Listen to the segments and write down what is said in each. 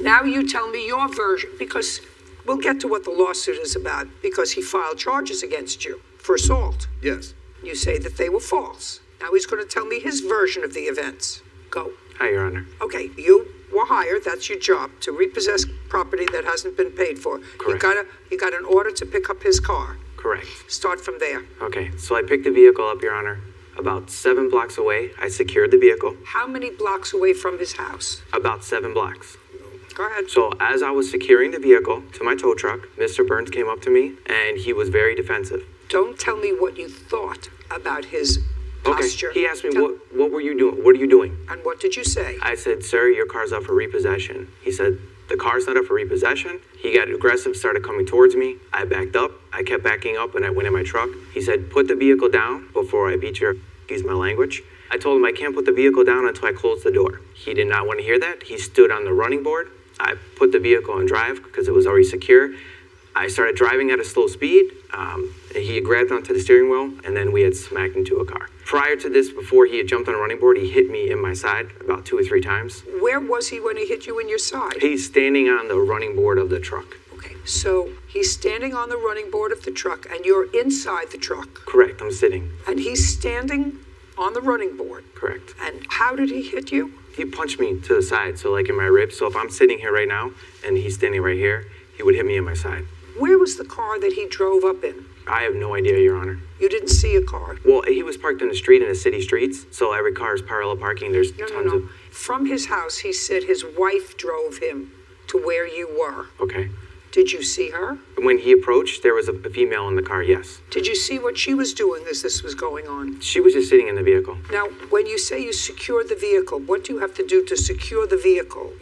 Now you tell me your version, because we'll get to what the lawsuit is about, because he filed charges against you for assault. Yes. You say that they were false. Now he's going to tell me his version of the events. Go. Hi, Your Honor. Okay, you were hired, that's your job, to repossess property that hasn't been paid for. Correct. You got an order to pick up his car. Correct. Start from there. Okay, so I picked the vehicle up, Your Honor. About 7 blocks away, I secured the vehicle. How many blocks away from his house? About 7 blocks. Go ahead. So as I was securing the vehicle to my tow truck, Mr. Burns came up to me, and he was very defensive. Don't tell me what you thought about his posture. Okay, he asked me, what were you doing? What are you doing? And what did you say? I said, sir, your car's up for repossession. He said, the car's not up for repossession. He got aggressive, started coming towards me. I backed up. I kept backing up, and I went in my truck. He said, put the vehicle down before I beat your, excuse my language. I told him I can't put the vehicle down until I close the door. He did not want to hear that. He stood on the running board. I put the vehicle on drive because it was already secure. I started driving at a slow speed. He grabbed onto the steering wheel, and then we had smacked into a car. Prior to this, before he had jumped on a running board, he hit me in my side about 2 or 3 times. Where was he when he hit you in your side? He's standing on the running board of the truck. Okay, so he's standing on the running board of the truck, and you're inside the truck. Correct, I'm sitting. And he's standing on the running board. Correct. And how did he hit you? He punched me to the side, so like in my ribs. So if I'm sitting here right now, and he's standing right here, he would hit me in my side. Where was the car that he drove up in? I have no idea, Your Honor. You didn't see a car? Well, he was parked in the street, in the city streets, so every car is parallel parking. There's tons of... From his house, he said his wife drove him to where you were. Okay. Did you see her? When he approached, there was a female in the car, yes. Did you see what she was doing as this was going on? She was just sitting in the vehicle. Now, when you say you secured the vehicle, what do you have to do to secure the vehicle?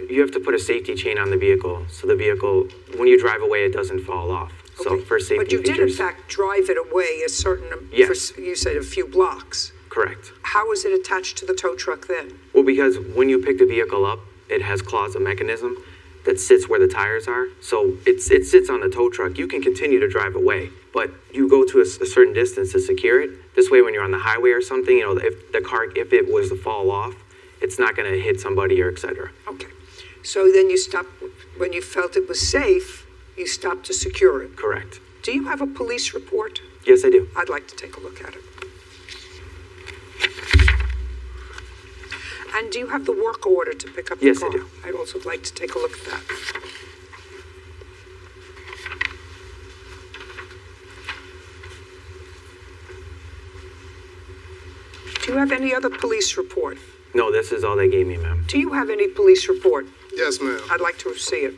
You have to put a safety chain on the vehicle, so the vehicle, when you drive away, it doesn't fall off. Okay. So for safety But you features, did, in fact, drive it away a certain, Yes. you said a few blocks. Correct. How was it attached to the tow truck then? Well, because when you pick the vehicle up, it has claws, a mechanism that sits where the tires are. So it sits on the tow truck. You can continue to drive away, but you go to a certain distance to secure it. This way, when you're on the highway or something, you know, if the car, if it was to fall off, it's not going to hit somebody or et cetera. Okay. So then you stopped, when you felt it was safe, you stopped to secure it. Correct. Do you have a police report? Yes, I do. I'd like to take a look at it. And do you have the work order to pick up the car? Yes, I do. I'd also like to take a look at that. Do you have any other police report? No, this is all they gave me, ma'am. Do you have any police report? Yes, ma'am. I'd like to see it.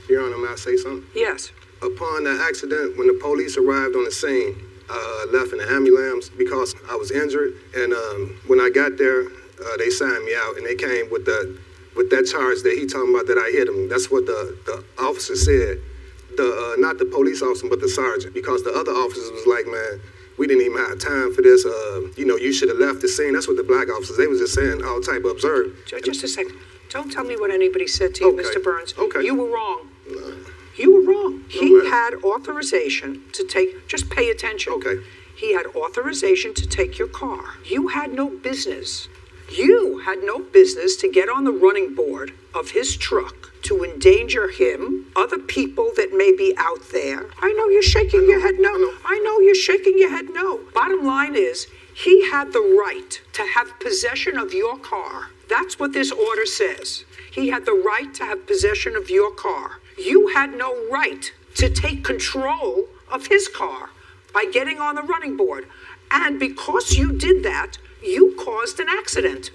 Your Honor, may I say something? Yes. Upon the accident, when the police arrived on the scene, I left in the ambulance because I was injured. And when I got there, they signed me out, and they came with that charge that he talking about that I hit him. That's what the officer said. Not the police officer, but the sergeant. Because the other officers was like, man, we didn't even have time for this. You should have left the scene. That's what the black officers, they was just saying all type of absurd. Just a second. Don't tell me what anybody said to you, Okay. Mr. Burns. Okay. You were wrong. No. You were wrong. He ma'am. had authorization to take, just pay attention. Okay. He had authorization to take your car. You had no business. You had no business to get on the running board of his truck to endanger him, other people that may be out there. I know you're shaking your head no. I know you're shaking your head no. Bottom line is, he had the right to have possession of your car. That's what this order says. He had the right to have possession of your car. You had no right to take control of his car by getting on the running board. And because you did that, you caused an accident.